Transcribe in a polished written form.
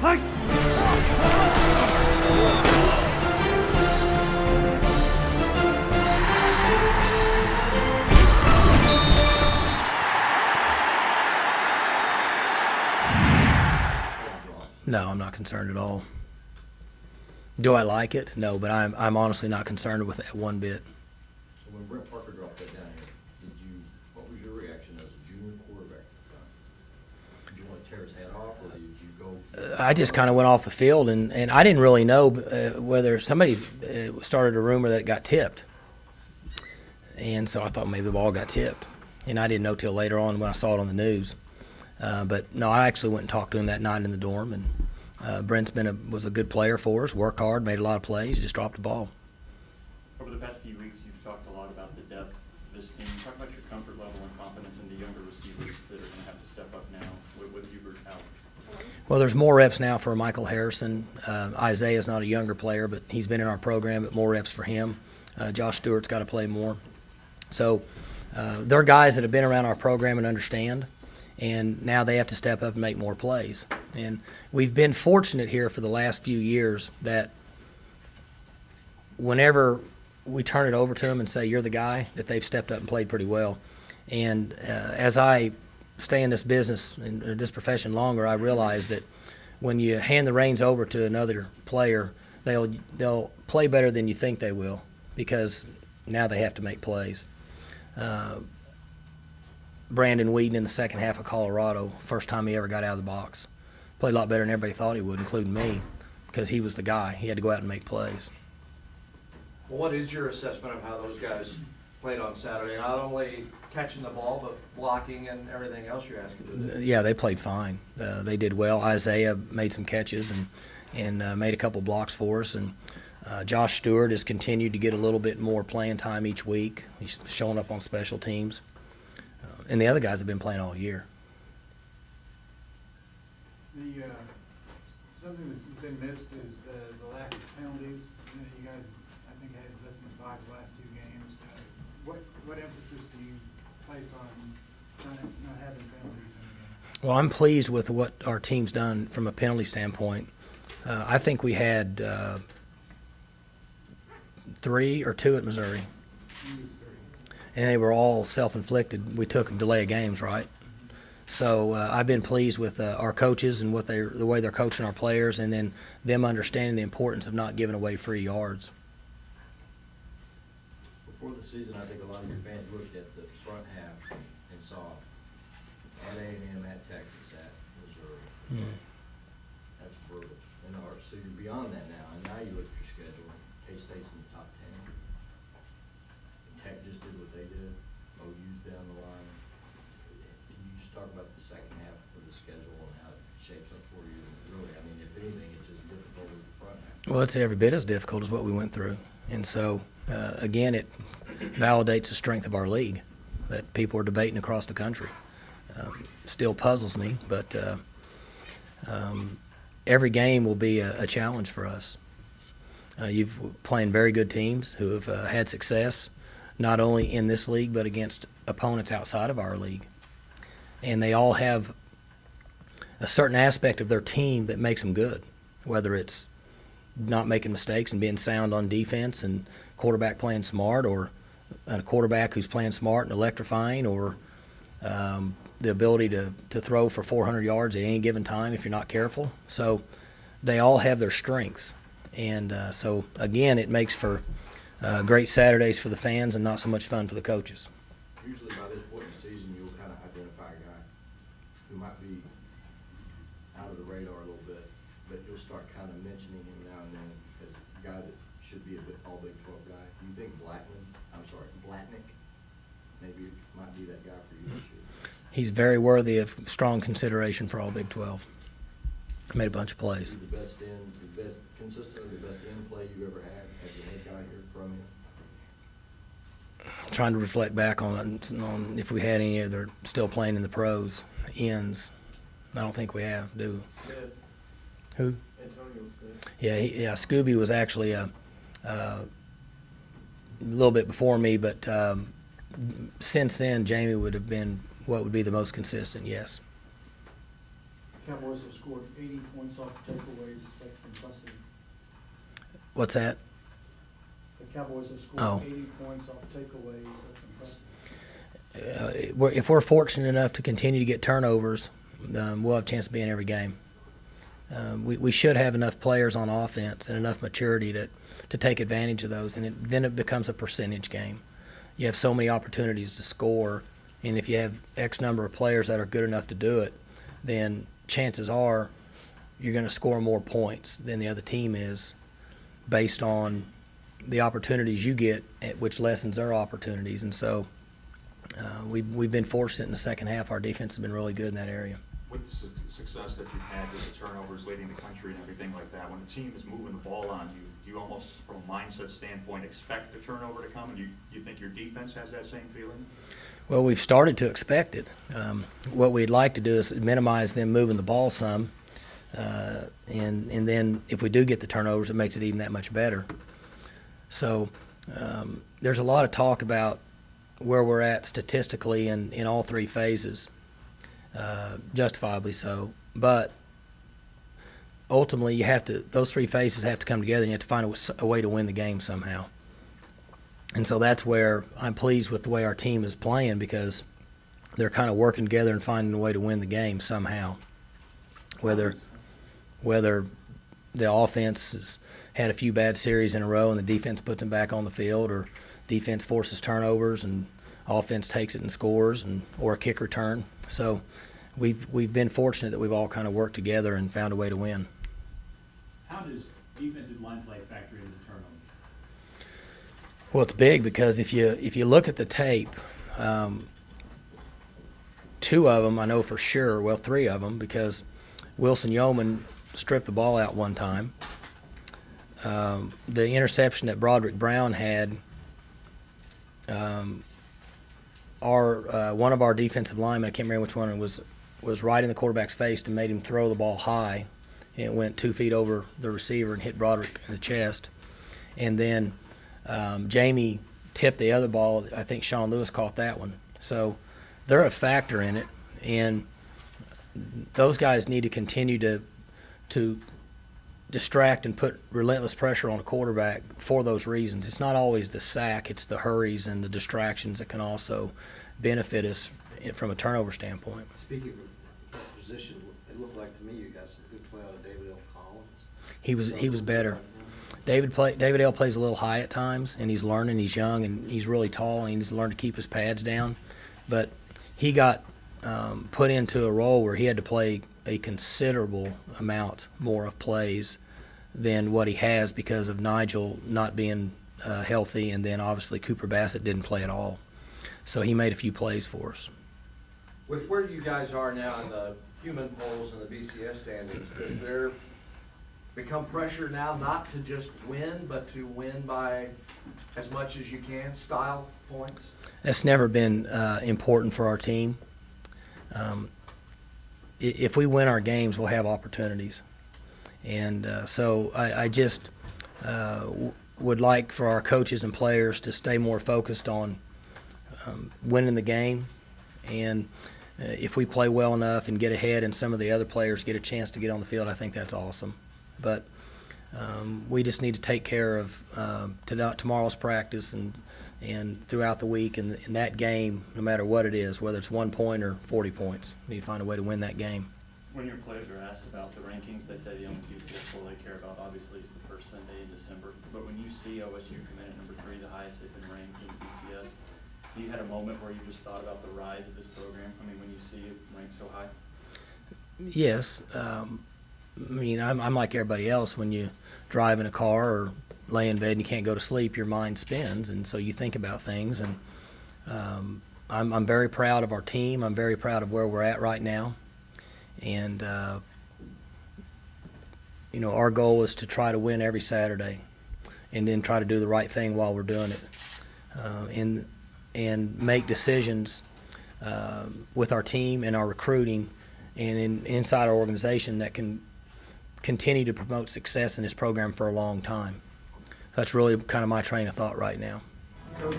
No, I'm not concerned at all. Do I like it? No, but I'm honestly not concerned with it one bit. So when Brent Parker dropped that down here, what was your reaction as a junior quarterback at the time? Did you want to tear his head off, or did you go? I just kind of went off the field, and I didn't really know whether somebody started a rumor that it got tipped. And so I thought maybe the ball got tipped. And I didn't know till later on when I saw it on the news. But no, I actually went and talked to him that night in the dorm, and Brent's was a good player for us, worked hard, made a lot of plays, just dropped the ball. Over the past few weeks, you've talked a lot about the depth of this team. Talk about your comfort level and confidence in the younger receivers that are going to have to step up now with Hubert out. Well, there's more reps now for Michael Harrison. Isaiah's not a younger player, but he's been in our program, but more reps for him. Josh Stewart's got to play more. So they're guys that have been around our program and understand, and now they have to step up and make more plays. And we've been fortunate here for the last few years that whenever we turn it over to them and say, you're the guy, that they've stepped up and played pretty well. And as I stay in this business and this profession longer, I realize that when you hand the reins over to another player, they'll play better than you think they will, because now they have to make plays. Brandon Whedon in the second half of Colorado, first time he ever got out of the box, played a lot better than everybody thought he would, including me, because he was the guy. He had to go out and make plays. Well, what is your assessment of how those guys played on Saturday? Not only catching the ball, but blocking and everything else you're asking to do. Yeah, they played fine. They did well. Isaiah made some catches and made a couple blocks for us. And Josh Stewart has continued to get a little bit more playing time each week. He's showing up on special teams. And the other guys have been playing all year. Something that's been missed is the lack of penalties. You guys, I think, had less than 5 the last 2 games. What emphasis do you place on not having penalties in the game? Well, I'm pleased with what our team's done from a penalty standpoint. I think we had 3 or 2 at Missouri. And they were all self-inflicted. We took delay of games, right? So I've been pleased with our coaches and the way they're coaching our players, and then them understanding the importance of not giving away free yards. Before the season, I think a lot of your fans looked at the front half and saw at A&M, at Texas, at Missouri. That's brutal. So you're beyond that now, and now you look at your schedule. K-State's in the top 10. Tech just did what they did. OU's down the line. Can you just talk about the second half of the schedule and how it shapes up for you? Really, I mean, if anything, it's as difficult as the front half. Well, it's every bit as difficult as what we went through. And so, again, it validates the strength of our league that people are debating across the country. Still puzzles me, but every game will be a challenge for us. You've playing very good teams who have had success, not only in this league but against opponents outside of our league. And they all have a certain aspect of their team that makes them good, whether it's not making mistakes and being sound on defense and quarterback playing smart, or a quarterback who's playing smart and electrifying, or the ability to throw for 400 yards at any given time if you're not careful. So they all have their strengths. And so, again, it makes for great Saturdays for the fans and not so much fun for the coaches. Usually by this point in the season, you'll kind of identify a guy who might be out of the radar a little bit, but you'll start kind of mentioning him now and then as a guy that should be a bit all Big 12 guy. Do you think Blatnick maybe might be that guy for you this year? He's very worthy of strong consideration for all Big 12. Made a bunch of plays. Is he consistently the best end play you ever had as a head guy here from him? Trying to reflect back on if we had any that are still playing in the pros, ends. I don't think we have, do we? Smith. Who? Antonio Smith. Yeah, Scooby was actually a little bit before me, but since then, Jamie would have been what would be the most consistent, yes. Cowboys have scored 80 points off takeaways. That's impressive. What's that? The Cowboys have scored Oh. 80 points off takeaways. That's impressive. If we're fortunate enough to continue to get turnovers, we'll have a chance to be in every game. We should have enough players on offense and enough maturity to take advantage of those, and then it becomes a percentage game. You have so many opportunities to score, and if you have X number of players that are good enough to do it, then chances are you're going to score more points than the other team is based on the opportunities you get, which lessens their opportunities. And so we've been fortunate in the second half. Our defense has been really good in that area. With the success that you've had with the turnovers leading the country and everything like that, when the team is moving the ball on you, do you almost, from a mindset standpoint, expect a turnover to come? And you think your defense has that same feeling? Well, we've started to expect it. What we'd like to do is minimize them moving the ball some, and then if we do get the turnovers, it makes it even that much better. So there's a lot of talk about where we're at statistically in all three phases, justifiably so. But ultimately, those three phases have to come together, and you have to find a way to win the game somehow. And so that's where I'm pleased with the way our team is playing, because they're kind of working together and finding a way to win the game somehow. Whether the offense has had a few bad series in a row and the defense puts them back on the field, or defense forces turnovers and offense takes it and scores, or a kick return. So we've been fortunate that we've all kind of worked together and found a way to win. How does defensive line play factor into turnovers? Well, it's big, because if you look at the tape, two of them I know for sure. Well, three of them, because Wilson Yeoman stripped the ball out one time. The interception that Broderick Brown had, one of our defensive linemen, I can't remember which one, was right in the quarterback's face and made him throw the ball high, and it went 2 feet over the receiver and hit Broderick in the chest. And then Jamie tipped the other ball. I think Sean Lewis caught that one. So they're a factor in it, and those guys need to continue to distract and put relentless pressure on a quarterback for those reasons. It's not always the sack, it's the hurries and the distractions that can also benefit us from a turnover standpoint. Speaking of that position, it looked like to me you got some good play out of David L. Collins. He was better. David L. plays a little high at times, and he's learning. He's young, and he's really tall, and he needs to learn to keep his pads down. But he got put into a role where he had to play a considerable amount more of plays than what he has, because of Nigel not being healthy, and then obviously Cooper Bassett didn't play at all. So he made a few plays for us. With where you guys are now in the human polls and the BCS standings, does there become pressure now not to just win, but to win by as much as you can, style points? That's never been important for our team. If we win our games, we'll have opportunities. And so I just would like for our coaches and players to stay more focused on winning the game. And if we play well enough and get ahead and some of the other players get a chance to get on the field, I think that's awesome. But we just need to take care of tomorrow's practice and throughout the week, and in that game, no matter what it is, whether it's 1 point or 40 points, we need to find a way to win that game. When your players are asked about the rankings, they say the only BCS poll they care about obviously is the first Sunday in December. But when you see OSU come in at number 3, the highest they've been ranked in BCS, you had a moment where you just thought about the rise of this program? I mean, when you see it ranked so high? Yes. I mean, I'm like everybody else. When you drive in a car or lay in bed and you can't go to sleep, your mind spins, and so you think about things. And I'm very proud of our team. I'm very proud of where we're at right now. And our goal is to try to win every Saturday, and then try to do the right thing while we're doing it, and make decisions with our team and our recruiting and inside our organization that can continue to promote success in this program for a long time. That's really kind of my train of thought right now. Coach,